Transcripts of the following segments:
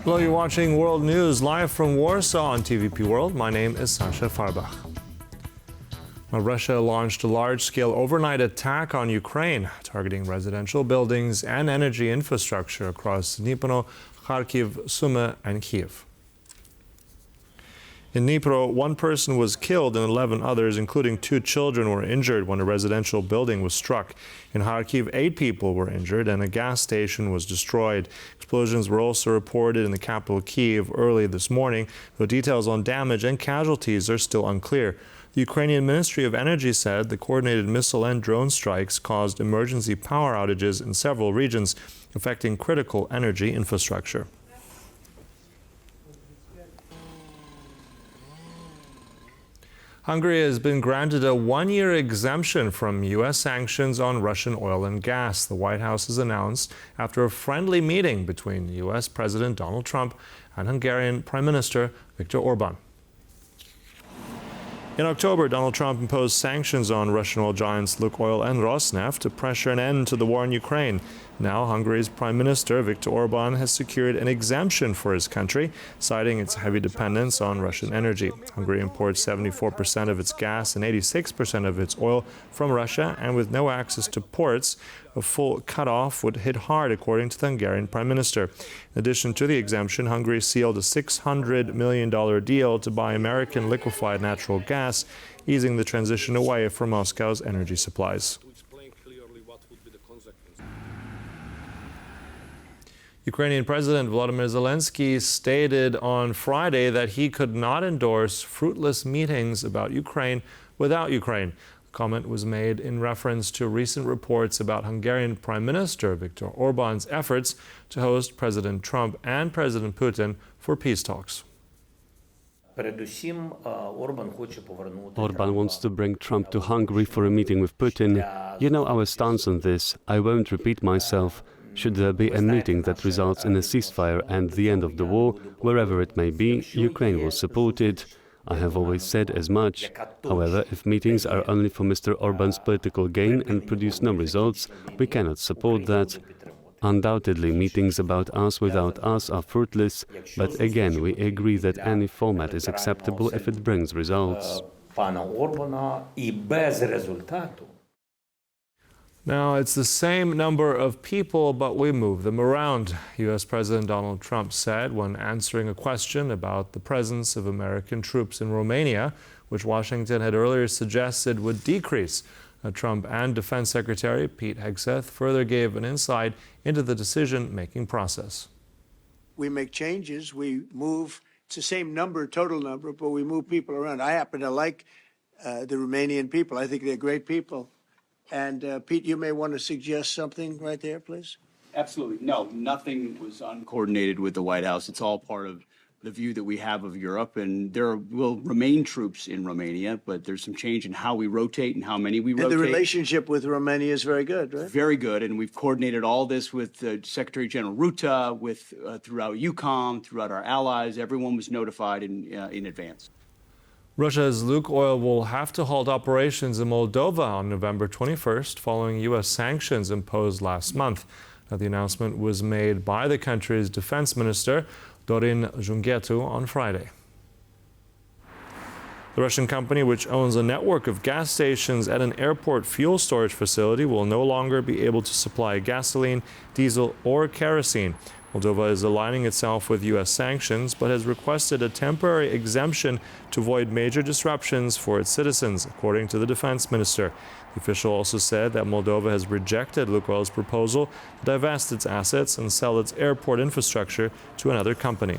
Hello, you're watching World News live from Warsaw on TVP World. My name is Sasha Farbach. Russia launched a large-scale overnight attack on Ukraine, targeting residential buildings and energy infrastructure across Dnipro, Kharkiv, Sumy, and Kyiv. In Dnipro, one person was killed and 11 others, including 2 children, were injured when a residential building was struck. In Kharkiv, 8 people were injured and a gas station was destroyed. Explosions were also reported in the capital Kyiv early this morning, though details on damage and casualties are still unclear. The Ukrainian Ministry of Energy said the coordinated missile and drone strikes caused emergency power outages in several regions, affecting critical energy infrastructure. Hungary has been granted a 1-year exemption from U.S. sanctions on Russian oil and gas, the White House has announced after a friendly meeting between U.S. President Donald Trump and Hungarian Prime Minister Viktor Orban. In October, Donald Trump imposed sanctions on Russian oil giants Lukoil and Rosneft to pressure an end to the war in Ukraine. Now, Hungary's Prime Minister Viktor Orban has secured an exemption for his country, citing its heavy dependence on Russian energy. Hungary imports 74% of its gas and 86% of its oil from Russia, and with no access to ports, a full cutoff would hit hard, according to the Hungarian Prime Minister. In addition to the exemption, Hungary sealed a $600 million deal to buy American liquefied natural gas, easing the transition away from Moscow's energy supplies. Ukrainian President Volodymyr Zelenskyy stated on Friday that he could not endorse fruitless meetings about Ukraine without Ukraine. The comment was made in reference to recent reports about Hungarian Prime Minister Viktor Orbán's efforts to host President Trump and President Putin for peace talks. Orban wants to bring Trump to Hungary for a meeting with Putin. You know our stance on this. I won't repeat myself. Should there be a meeting that results in a ceasefire and the end of the war, wherever it may be, Ukraine will support it. I have always said as much. However, if meetings are only for Mr. Orban's political gain and produce no results, we cannot support that. Undoubtedly, meetings about us without us are fruitless, but again, we agree that any format is acceptable if it brings results. Now, it's the same number of people, but we move them around, U.S. President Donald Trump said when answering a question about the presence of American troops in Romania, which Washington had earlier suggested would decrease. Trump and Defense Secretary Pete Hegseth further gave an insight into the decision-making process. We make changes, we move, it's the same number, total number, but we move people around. I happen to like the Romanian people. I think they're great people. And Pete, you may want to suggest something right there, please. Absolutely. No, nothing was uncoordinated with the White House. It's all part of the view that we have of Europe. And there will remain troops in Romania, but there's some change in how we rotate and how many we rotate. And the relationship with Romania is very good, right? Very good. And we've coordinated all this with Secretary General Rutte, with throughout EUCOM, throughout our allies. Everyone was notified in advance. Russia's Lukoil will have to halt operations in Moldova on November 21st following U.S. sanctions imposed last month. Now, the announcement was made by the country's defense minister, Dorin Junghetu, on Friday. The Russian company, which owns a network of gas stations at an airport fuel storage facility, will no longer be able to supply gasoline, diesel, or kerosene. Moldova is aligning itself with U.S. sanctions, but has requested a temporary exemption to avoid major disruptions for its citizens, according to the defense minister. The official also said that Moldova has rejected Lukoil's proposal to divest its assets and sell its airport infrastructure to another company.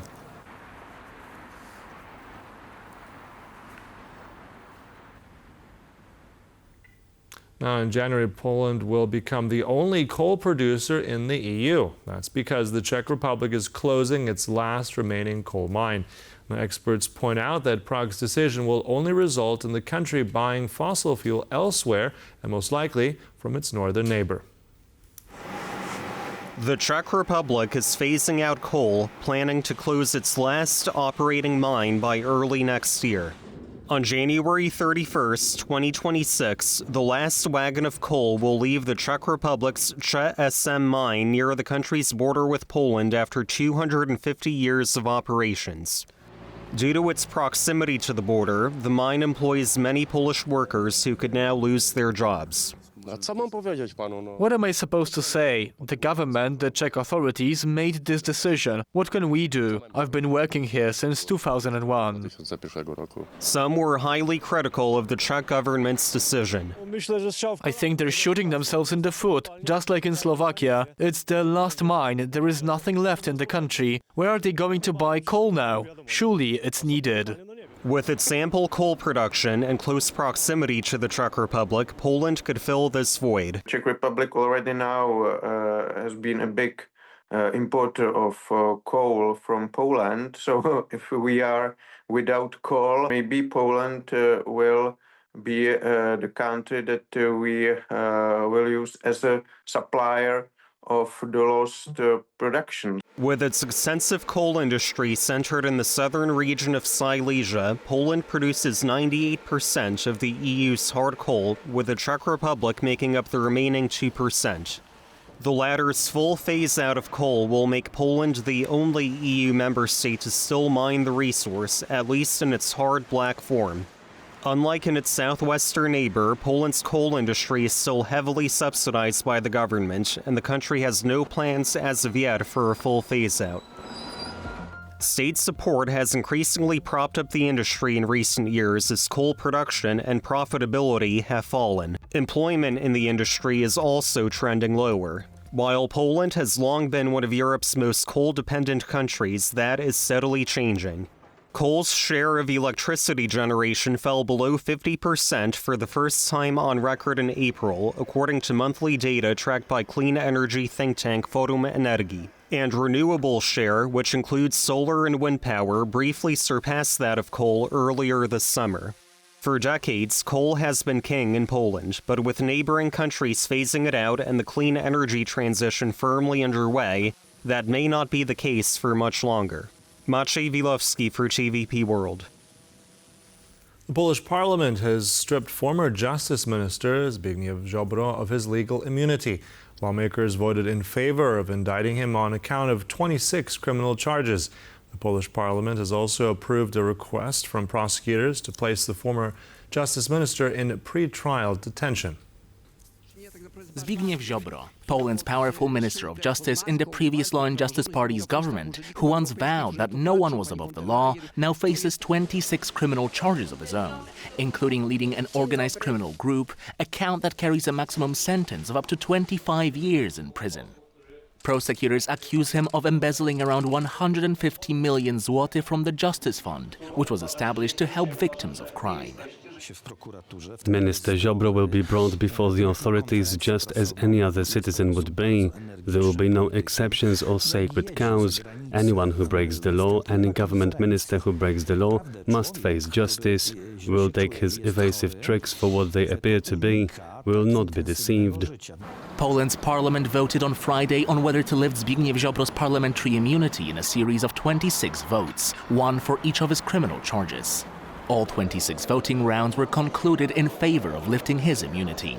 Now, in January, Poland will become the only coal producer in the EU. That's because the Czech Republic is closing its last remaining coal mine. Now, experts point out that Prague's decision will only result in the country buying fossil fuel elsewhere, and most likely from its northern neighbor. The Czech Republic is phasing out coal, planning to close its last operating mine by early next year. On January 31st, 2026, the last wagon of coal will leave the Czech Republic's SM mine near the country's border with Poland after 250 years of operations. Due to its proximity to the border, the mine employs many Polish workers who could now lose their jobs. What am I supposed to say? The government, the Czech authorities made this decision. What can we do? I've been working here since 2001. Some were highly critical of the Czech government's decision. I think they're shooting themselves in the foot, just like in Slovakia. It's their last mine. There is nothing left in the country. Where are they going to buy coal now? Surely it's needed. With its ample coal production and close proximity to the Czech Republic, Poland could fill this void. Czech Republic already now has been a big importer of coal from Poland. So if we are without coal, maybe Poland will be the country that we will use as a supplier of the lost production. With its extensive coal industry centered in the southern region of Silesia, Poland produces 98% of the EU's hard coal, with the Czech Republic making up the remaining 2%. The latter's full phase-out of coal will make Poland the only EU member state to still mine the resource, at least in its hard black form. Unlike in its southwestern neighbor, Poland's coal industry is still heavily subsidized by the government, and the country has no plans as of yet for a full phase-out. State support has increasingly propped up the industry in recent years as coal production and profitability have fallen. Employment in the industry is also trending lower. While Poland has long been one of Europe's most coal-dependent countries, that is steadily changing. Coal's share of electricity generation fell below 50% for the first time on record in April, according to monthly data tracked by clean energy think tank Forum Energii. And renewable share, which includes solar and wind power, briefly surpassed that of coal earlier this summer. For decades, coal has been king in Poland, but with neighboring countries phasing it out and the clean energy transition firmly underway, that may not be the case for much longer. Maciej Wilowski for TVP World. The Polish parliament has stripped former Justice Minister Zbigniew Ziobro of his legal immunity. Lawmakers voted in favor of indicting him on account of 26 criminal charges. The Polish parliament has also approved a request from prosecutors to place the former Justice Minister in pre-trial detention. Zbigniew Ziobro, Poland's powerful Minister of Justice in the previous Law and Justice Party's government, who once vowed that no one was above the law, now faces 26 criminal charges of his own, including leading an organized criminal group, a count that carries a maximum sentence of up to 25 years in prison. Prosecutors accuse him of embezzling around 150 million zloty from the Justice Fund, which was established to help victims of crime. Minister Ziobro will be brought before the authorities just as any other citizen would be. There will be no exceptions or sacred cows. Anyone who breaks the law, any government minister who breaks the law, must face justice. We will take his evasive tricks for what they appear to be. We will not be deceived. Poland's parliament voted on Friday on whether to lift Zbigniew Ziobro's parliamentary immunity in a series of 26 votes, one for each of his criminal charges. All 26 voting rounds were concluded in favor of lifting his immunity.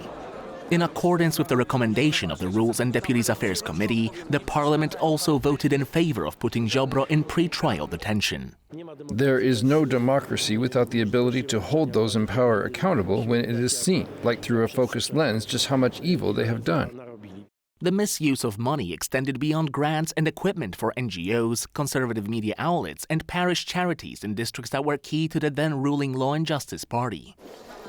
In accordance with the recommendation of the Rules and Deputies Affairs Committee, the parliament also voted in favor of putting Ziobro in pre-trial detention. There is no democracy without the ability to hold those in power accountable when it is seen, like through a focused lens, just how much evil they have done. The misuse of money extended beyond grants and equipment for NGOs, conservative media outlets, and parish charities in districts that were key to the then-ruling Law and Justice Party.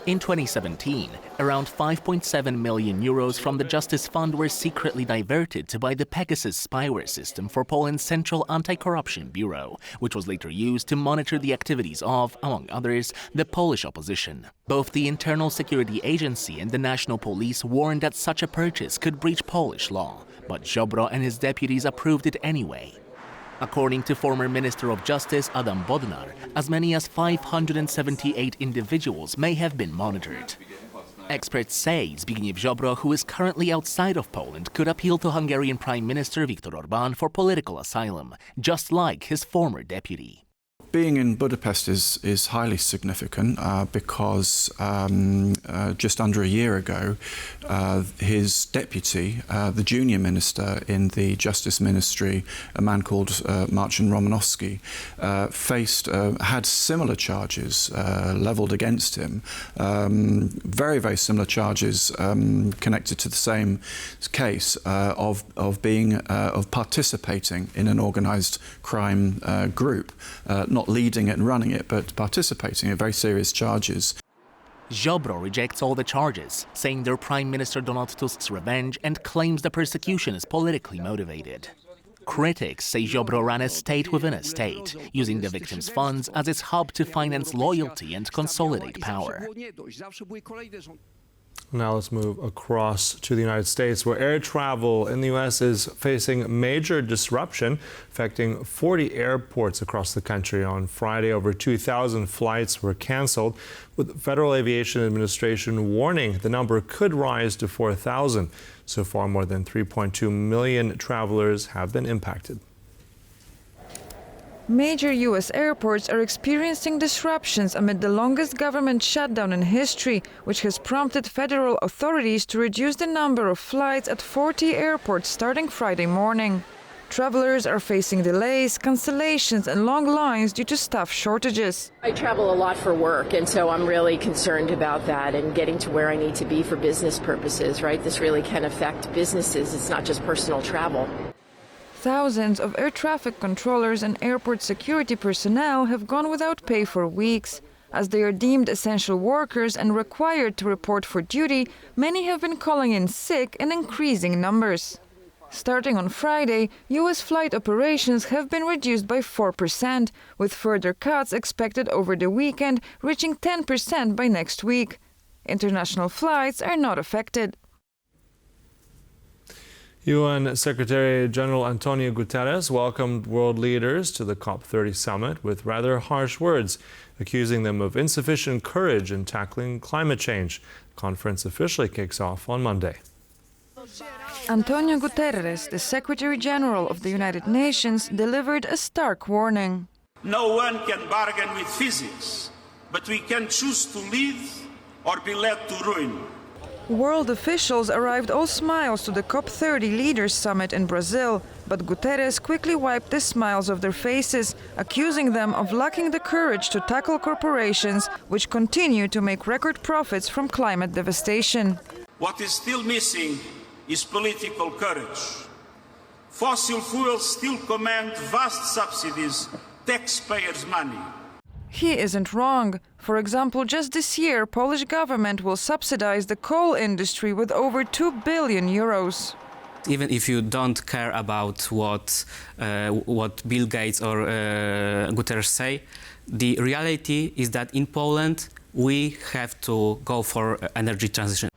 In 2017, around 5.7 million euros from the Justice Fund were secretly diverted to buy the Pegasus spyware system for Poland's Central Anti-Corruption Bureau, which was later used to monitor the activities of, among others, the Polish opposition. Both the Internal Security Agency and the National Police warned that such a purchase could breach Polish law, but Ziobro and his deputies approved it anyway. According to former Minister of Justice Adam Bodnar, as many as 578 individuals may have been monitored. Experts say Zbigniew Ziobro, who is currently outside of Poland, could appeal to Hungarian Prime Minister Viktor Orbán for political asylum, just like his former deputy. being in Budapest is highly significant because just under a year ago, his deputy, the junior minister in the Justice Ministry, a man called Marcin Romanowski, had similar charges levelled against him, very, very similar charges connected to the same case of participating in an organised crime group, not leading it and running it, but participating in very serious charges. Ziobro rejects all the charges, saying they're Prime Minister Donald Tusk's revenge and claims the persecution is politically motivated. Critics say Ziobro ran a state within a state, using the victims' funds as its hub to finance loyalty and consolidate power. Now let's move across to the United States, where air travel in the U.S. is facing major disruption, affecting 40 airports across the country. On Friday, over 2,000 flights were canceled, with the Federal Aviation Administration warning the number could rise to 4,000. So far, more than 3.2 million travelers have been impacted. Major U.S. airports are experiencing disruptions amid the longest government shutdown in history, which has prompted federal authorities to reduce the number of flights at 40 airports starting Friday morning. Travelers are facing delays, cancellations and long lines due to staff shortages. I travel a lot for work, and so I'm really concerned about that and getting to where I need to be for business purposes, right? This really can affect businesses. It's not just personal travel. Thousands of air traffic controllers and airport security personnel have gone without pay for weeks. As they are deemed essential workers and required to report for duty, many have been calling in sick in increasing numbers. Starting on Friday, U.S. flight operations have been reduced by 4%, with further cuts expected over the weekend, reaching 10% by next week. International flights are not affected. UN Secretary General Antonio Guterres welcomed world leaders to the COP30 summit with rather harsh words, accusing them of insufficient courage in tackling climate change. The conference officially kicks off on Monday. Antonio Guterres, the Secretary General of the United Nations, delivered a stark warning. No one can bargain with physics, but we can choose to lead or be led to ruin. World officials arrived all smiles to the COP30 Leaders Summit in Brazil, but Guterres quickly wiped the smiles off their faces, accusing them of lacking the courage to tackle corporations which continue to make record profits from climate devastation. What is still missing is political courage. Fossil fuels still command vast subsidies, taxpayers' money. He isn't wrong. For example, just this year, Polish government will subsidize the coal industry with over 2 billion euros. Even if you don't care about what Bill Gates or Guterres say, the reality is that in Poland we have to go for energy transition.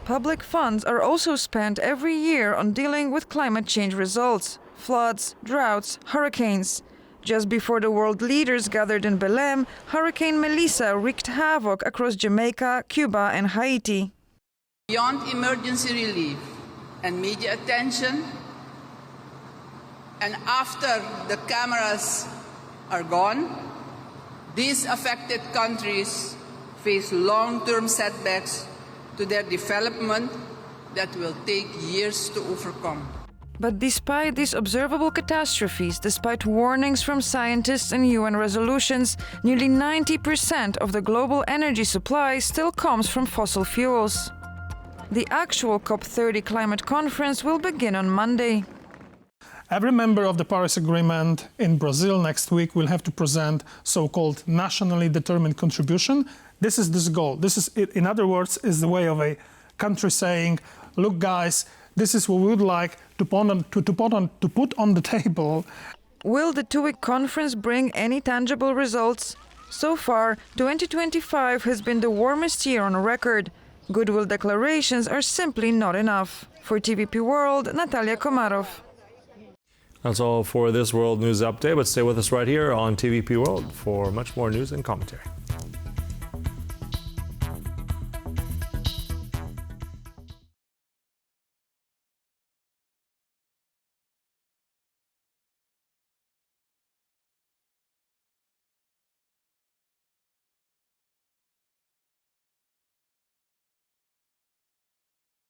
Public funds are also spent every year on dealing with climate change results: floods, droughts, hurricanes. Just before the world leaders gathered in Belém, Hurricane Melissa wreaked havoc across Jamaica, Cuba and Haiti. Beyond emergency relief and media attention, and after the cameras are gone, these affected countries face long-term setbacks to their development that will take years to overcome. But despite these observable catastrophes, despite warnings from scientists and UN resolutions, nearly 90% of the global energy supply still comes from fossil fuels. The actual COP30 climate conference will begin on Monday. Every member of the Paris Agreement in Brazil next week will have to present so-called nationally determined contribution. This is this goal. This is, in other words, is the way of a country saying, look guys, this is what we would like to put on the table. Will the two-week conference bring any tangible results? So far, 2025 has been the warmest year on record. Goodwill declarations are simply not enough. For TVP World, Natalia Komarov. That's all for this World News Update, but stay with us right here on TVP World for much more news and commentary.